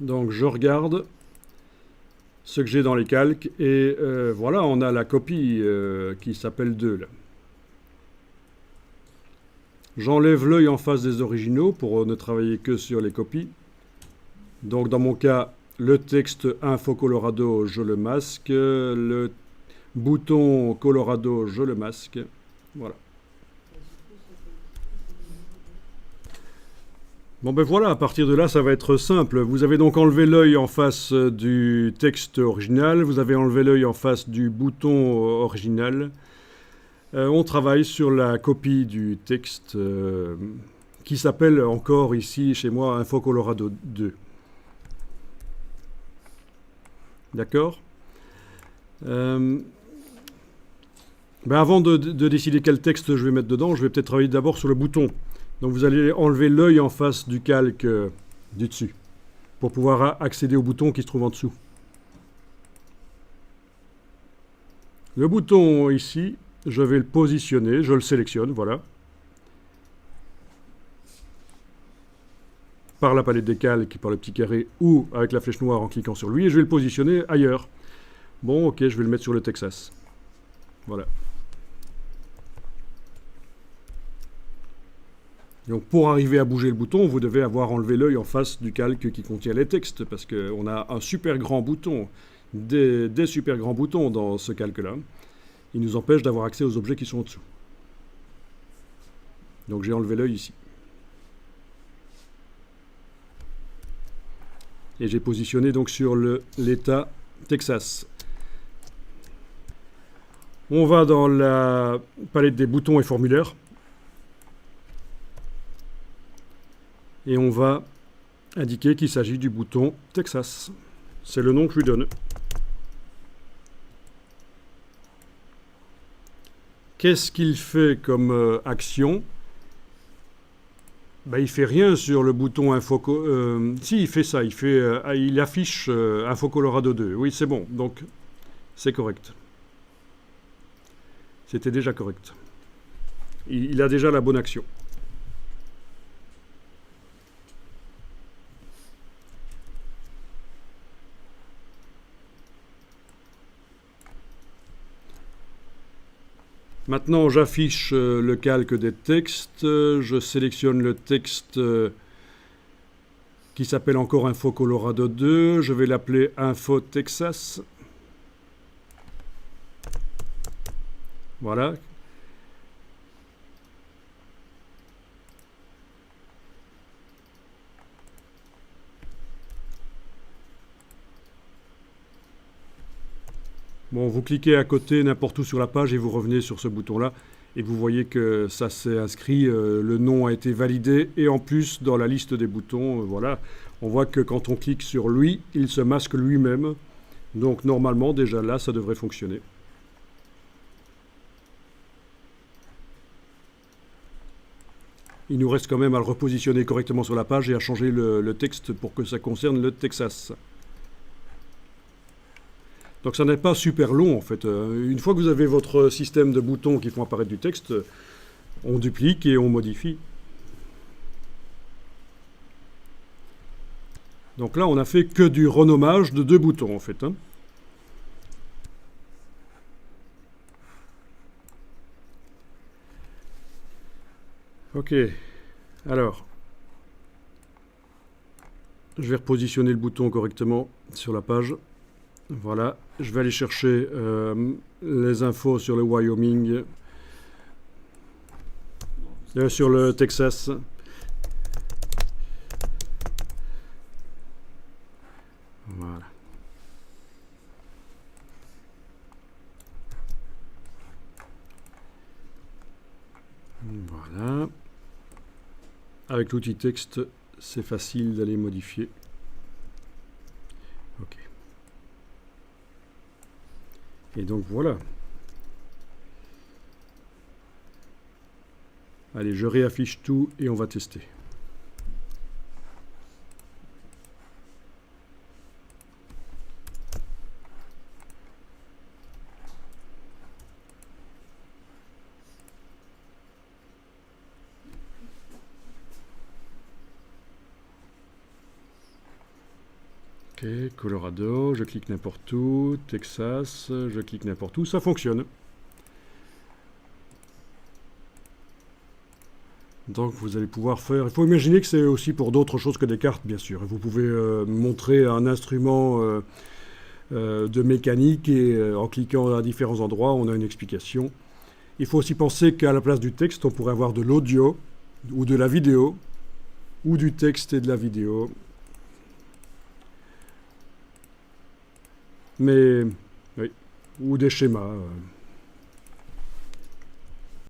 Donc je regarde ce que j'ai dans les calques et voilà, on a la copie qui s'appelle 2 là. J'enlève l'œil en face des originaux pour ne travailler que sur les copies. Donc dans mon cas, le texte Info Colorado, je le masque. Le bouton Colorado, je le masque. Voilà. Bon ben voilà, à partir de là, ça va être simple. Vous avez donc enlevé l'œil en face du texte original, vous avez enlevé l'œil en face du bouton original. On travaille sur la copie du texte qui s'appelle encore ici chez moi Info Colorado 2. D'accord ben avant de décider quel texte je vais mettre dedans, je vais peut-être travailler d'abord sur le bouton. Donc vous allez enlever l'œil en face du calque du dessus pour pouvoir accéder au bouton qui se trouve en dessous. Le bouton ici, je vais le positionner, je le sélectionne, voilà. Par la palette des calques, par le petit carré ou avec la flèche noire en cliquant sur lui et je vais le positionner ailleurs. Bon, ok, je vais le mettre sur le Texas. Voilà. Donc pour arriver à bouger le bouton, vous devez avoir enlevé l'œil en face du calque qui contient les textes, parce qu'on a un super grand bouton, des super grands boutons dans ce calque-là. Ils nous empêchent d'avoir accès aux objets qui sont au-dessous. Donc j'ai enlevé l'œil ici. Et j'ai positionné donc sur l'état Texas. On va dans la palette des boutons et formulaires. Et on va indiquer qu'il s'agit du bouton Texas. C'est le nom que je lui donne. Qu'est-ce qu'il fait comme action? Ben, il fait rien sur le bouton Info... si, il fait ça. Il affiche Info Colorado 2. Oui, c'est bon. Donc, c'est correct. C'était déjà correct. Il a déjà la bonne action. Maintenant, j'affiche le calque des textes. Je sélectionne le texte qui s'appelle encore Info Colorado 2. Je vais l'appeler Info Texas. Voilà. Bon, vous cliquez à côté n'importe où sur la page et vous revenez sur ce bouton-là. Et vous voyez que ça s'est inscrit, le nom a été validé. Et en plus, dans la liste des boutons, voilà, on voit que quand on clique sur lui, il se masque lui-même. Donc normalement, déjà là, ça devrait fonctionner. Il nous reste quand même à le repositionner correctement sur la page et à changer le texte pour que ça concerne le Texas. Donc ça n'est pas super long en fait. Une fois que vous avez votre système de boutons qui font apparaître du texte, on duplique et on modifie. Donc là, on n'a fait que du renommage de 2 boutons en fait. Hein. Ok, alors, je vais repositionner le bouton correctement sur la page. Voilà, je vais aller chercher les infos sur le Wyoming, sur le Texas. Voilà. Voilà. Avec l'outil texte, c'est facile d'aller modifier. Ok. Et donc voilà. Allez, je réaffiche tout et on va tester. Ok, Colorado, je clique n'importe où, Texas, je clique n'importe où, ça fonctionne. Donc vous allez pouvoir faire... Il faut imaginer que c'est aussi pour d'autres choses que des cartes, bien sûr. Vous pouvez montrer un instrument de mécanique et en cliquant à différents endroits, on a une explication. Il faut aussi penser qu'à la place du texte, on pourrait avoir de l'audio ou de la vidéo, ou du texte et de la vidéo. Mais, oui, ou des schémas.